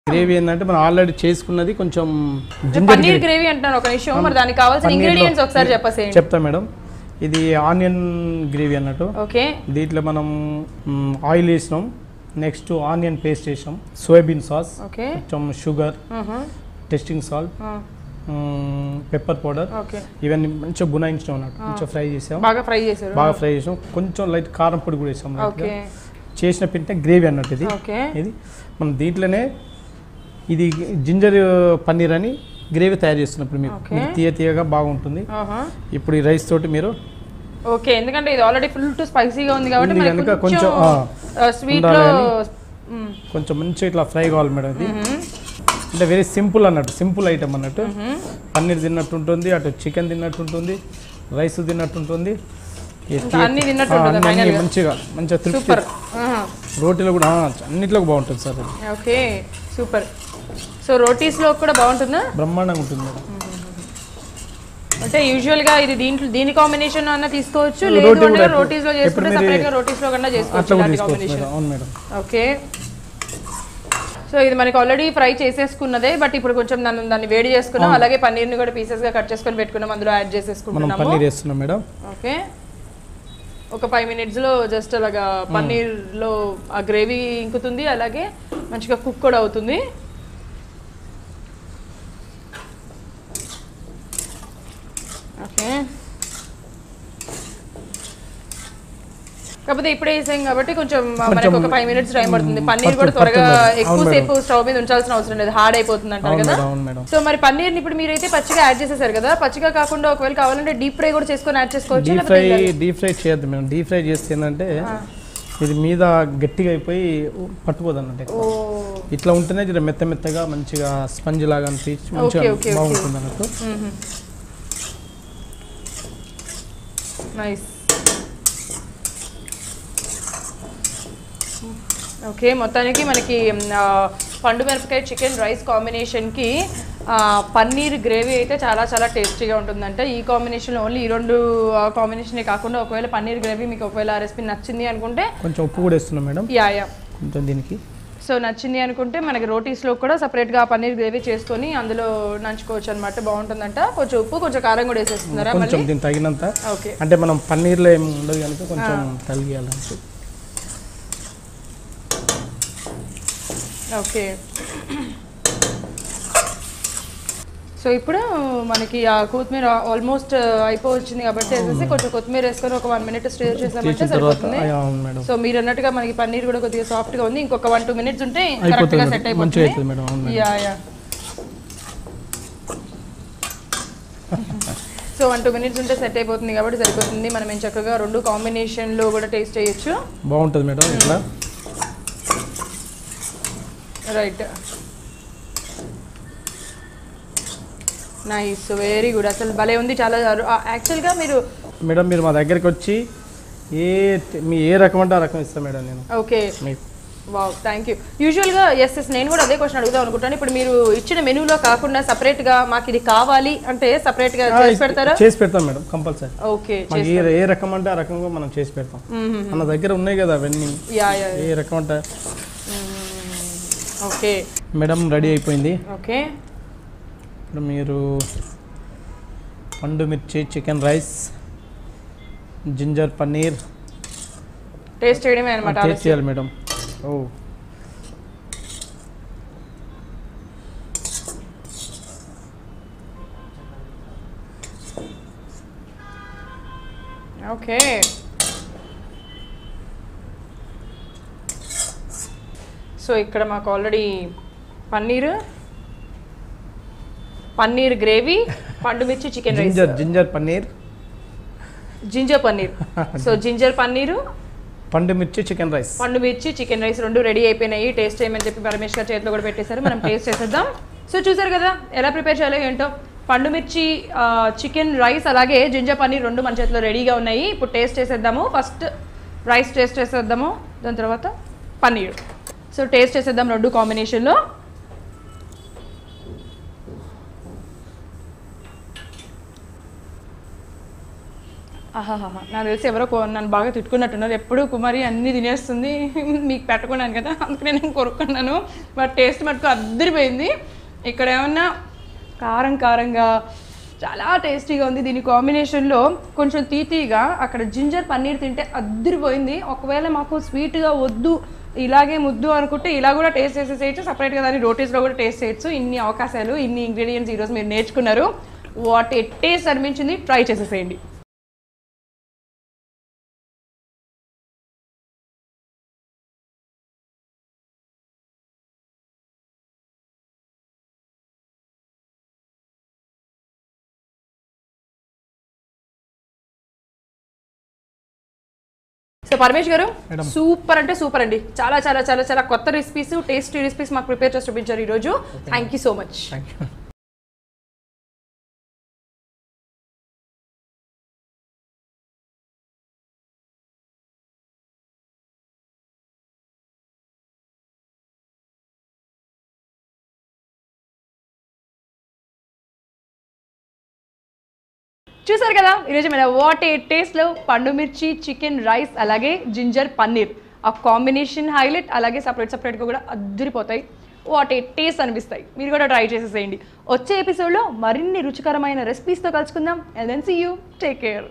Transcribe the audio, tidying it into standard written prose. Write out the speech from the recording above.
Gravy ఏంటంటే మనం already చేసుకున్నది కొంచెం పన్నీర్ గ్రేవీ అంటున్నాను ఒక నిమిషం మరి దానికి కావాల్సిన ఇంగ్రీడియెంట్స్ ఒకసారి చెప్పేసేయండి చెప్తా మేడం ఇది ఆనియన్ గ్రేవీ అన్నట్టు ఓకే దీంట్లో మనం ఆయిల్ వేసినాం నెక్స్ట్ ఆనియన్ పేస్ట్ వేసాం సోయాబీన్ సాస్ ఓకే కొంచెం sugar testing salt pepper powder ఇవన్నీ మంచిగా బునాయించాం అన్నట్టు మంచిగా ఫ్రై చేసాం బాగా ఫ్రై చేసాం కొంచెం లైట్ కారం పొడి కూడా వేసాం చేసిన పింటే గ్రేవీ అన్నట్టు ఇది మనం దీంట్లోనే ఇది జింజర్ పన్నీర్ అని గ్రేవీ తయారు చేస్తున్నప్పుడు మీకు తీయగా బాగుంటుంది ఇప్పుడు ఈ రైస్ తోటి మీరు ఓకే ఎందుకంటే ఇది ఆల్రెడీ ఫుల్ టు స్పైసీగా ఉంది కాబట్టి మనకి కొంచెం స్వీట్ లో కొంచెం మంచిగా ఇట్లా ఫ్రై కావాలి మేడం ఇది అంటే వెరీ సింపుల్ అన్నట్టు సింపుల్ ఐటమ్ అన్నట్టు పన్నీర్ తిన్నట్టు ఉంటుంది అటు చికెన్ తిన్నట్టు ఉంటుంది రైస్ తిన్నట్టు ఉంటుంది మంచిగా సూపర్ రోటీలో కూడా అన్నిట్లో బాగుంటుంది sir okay super so rotis లో కూడా బాగుంటుందా బ్రహ్మాండంగా ఉంటుంది మేడం అంటే యూజువల్ గా ఇది దీని కాంబినేషన్ అన్న తీసుకోవచ్చు లేదు అంటే రోటీస్ లో చేసుకుంటే సెపరేట్ గా రోటీస్ లో కన్నా చేసుకోవచ్చు అవును మేడం ఓకే సో ఇది మనకి ఆల్రెడీ ఫ్రై చేసేసుకున్నదే బట్ ఇప్పుడు కొంచెం దాన్ని వేడి చేసుకున్నాం అలాగే పన్నీర్ ని కూడా పీసెస్ గా కట్ చేసుకొని పెట్టుకున్నాం అందులో యాడ్ చేసేసుకుంటున్నాము పన్నీర్ వేస్తున్నాం మేడం ఓకే ఒక 5 minutes లో జస్ట్ అలాగా పన్నీర్ లో ఆ గ్రేవీ ఇంకుతుంది అలాగే మంచిగా కుక్ కూడా అవుతుంది ఓకే కాకపోతే ఇప్పుడే వేసాం కాబట్టి కొంచెం మనకు ఒక 5 minutes టైం పడుతుంది పన్నీర్ కూడా త్వరగా ఎక్కువసేపు స్టవ్ మీద ఉంచాల్సిన అవసరం లేదు హార్డ్ అయిపోతుంది అంటారు కదా సో మరి పన్నీర్ ని ఇప్పుడు మీరైతే పచ్చిగా యాడ్ చేసేసారు కదా పచ్చిగా కాకుండా ఒకవేళ కావాలంటే డీప్ ఫ్రై కూడా చేసుకొని యాడ్ చేసుకోవచ్చు డీప్ ఫ్రై చేయొద్దు మేము డీప్ ఫ్రై చేస్తే ఏంటంటే ఇది మీద గట్టిగా అయిపోయి పట్టుకోదు అన్నట్టు ఇట్లా ఉంటేనే జర మెత్తగా మంచిగా స్పంజ్ లాగా అనిపించి మంచిగా బాగుంటుంది అన్నట్టు నైస్ ఓకే మొత్తానికి మనకి పండు మిరపకాయ చికెన్ రైస్ కాంబినేషన్కి పన్నీర్ గ్రేవీ అయితే చాలా చాలా టేస్టీగా ఉంటుందంట ఈ కాంబినేషన్లో ఓన్లీ ఈ రెండు కాంబినేషనే కాకుండా ఒకవేళ పన్నీర్ గ్రేవీ మీకు ఒకవేళ ఆ రెసిపీ నచ్చింది అనుకుంటే కొంచెం ఉప్పు కూడా వేస్తున్నాం మేడం యా కొంచెం దీనికి సో నచ్చింది అనుకుంటే మనకి రోటీస్లో కూడా సపరేట్గా పన్నీర్ గ్రేవీ చేసుకొని అందులో నంచుకోవచ్చు అనమాట బాగుంటుందంట కొంచెం ఉప్పు కొంచెం కారం కూడా వేసేస్తున్నారా కొంచెం దీనికి తగినంత ఓకే అంటే మనం పన్నీర్లో ఏమి ఉండదు కనుక కొంచెం తగియాలంటే ఓకే సో ఇప్పుడు మనకి ఆ కొత్తిమీర ఆల్మోస్ట్ అయిపోవచ్చింది కాబట్టి వేసేసి కొంచెం కొత్తిమీర వేసుకొని ఒక 1 minute స్టే చేసామంటే సరిపోతుంది సో మీరు అన్నట్టుగా మనకి పన్నీర్ కూడా కొద్దిగా సాఫ్ట్గా ఉంది ఇంకొక 1-2 minutes ఉంటే కరెక్ట్గా సెట్ అయిపోతుంది యా సో 1-2 minutes ఉంటే సెట్ అయిపోతుంది కాబట్టి సరిపోతుంది మనం ఏం చక్కగా రెండు కాంబినేషన్లో కూడా టేస్ట్ చేయొచ్చు బాగుంటుంది మేడం ఇట్లా రైట్ నైస్ వెరీ గుడ్ అసలు భలే ఉంది చాలా యాక్చువల్గా మీరు మా దగ్గరికి వచ్చి ఏ రకం అంటే ఆ రకం ఇస్తాను మేడం నేను ఓకే వావ్ థ్యాంక్ యూ యూజువల్గా ఎస్ నేను కూడా అదే క్వశ్చన్ అడుగుదాం అనుకుంటాను ఇప్పుడు మీరు ఇచ్చిన మెనూలో కాకుండా సపరేట్గా మాకు ఇది కావాలి అంటే సపరేట్గా చేసి పెడతారా చేసి పెడతాం మేడం కంపల్సరీ ఓకే ఏ రకం అంటే ఆ రకంగా మనం చేసి పెడతాం మన దగ్గర ఉన్నాయి కదా అవన్నీ ఏ రకం అంటే ఓకే మేడం రెడీ అయిపోయింది ఓకే ఇప్పుడు మీరు పండు మిర్చి chicken rice ginger paneer taste చేయడమే అన్నమాట టేస్ట్ చేయాలి మేడం ఓకే సో ఇక్కడ మాకు ఆల్రెడీ పన్నీర్ గ్రేవీ పండు మిర్చి chicken rice ginger paneer so ginger paneer పండు మిర్చి చికెన్ రైస్ రెండు రెడీ అయిపోయినాయి టేస్ట్ చేయమని చెప్పి పరమేష్ గారి చేతిలో కూడా పెట్టేశారు మనం టేస్ట్ చేసేద్దాం సో చూసారు కదా ఎలా ప్రిపేర్ చేయాలో ఏంటో పండు మిర్చి చికెన్ రైస్ అలాగే జింజర్ పన్నీర్ రెండు మన చేతిలో రెడీగా ఉన్నాయి ఇప్పుడు టేస్ట్ చేసేద్దాము ఫస్ట్ రైస్ టేస్ట్ చేసేద్దాము దాని తర్వాత పన్నీర్ సో టేస్ట్ చేసేద్దాం రెండు కాంబినేషన్లో ఆహాహా, నాకు తెలిసి ఎవరో నన్ను బాగా తిట్టుకున్నట్టున్నారు. ఎప్పుడు కుమారి అన్నీ తినేస్తుంది మీకు పెట్టుకున్నాను కదా, అందుకనే నేను కొరుక్కున్నాను. బట్ టేస్ట్ మటుకు అద్దరిపోయింది. ఇక్కడ ఏమన్నా కారం కారంగా చాలా టేస్టీగా ఉంది. దీని కాంబినేషన్లో కొంచెం తీతీగా అక్కడ జింజర్ పన్నీర్ తింటే అద్దరిపోయింది. ఒకవేళ మాకు స్వీట్గా వద్దు, ఇలాగే ముద్దు అనుకుంటే ఇలా కూడా టేస్ట్ చేసేసేయచ్చు. సపరేట్గా దాన్ని రోటీస్లో కూడా టేస్ట్ చేయొచ్చు. ఇన్ని అవకాశాలు, ఇన్ని ఇంగ్రీడియంట్స్ ఈరోజు మీరు నేర్చుకున్నారు. వాట్ ఏ టేస్ట్ అనిపించింది, ట్రై చేసేసేయండి. సో పరమేష్ గారు, సూపర్ అంటే సూపర్ అండి. చాలా చాలా చాలా చాలా కొత్త రెసిపీస్, టేస్టీ రెసిపీస్ మాకు ప్రిపేర్ చేసి చూపించారు ఈరోజు. Thank you so much. చూసారు కదా ఈరోజు మన వాట్ ఏ టేస్ట్లో పండు మిర్చి చికెన్ రైస్ అలాగే జింజర్ పన్నీర్ ఆ కాంబినేషన్ హైలైట్. అలాగే సపరేట్గా కూడా అద్దరిపోతాయి. వాట్ ఏ టేస్ట్ అనిపిస్తాయి. మీరు కూడా ట్రై చేసేసేయండి. వచ్చే ఎపిసోడ్లో మరిన్ని రుచికరమైన రెసిపీస్తో కలుసుకుందాం. And then see you. Take care.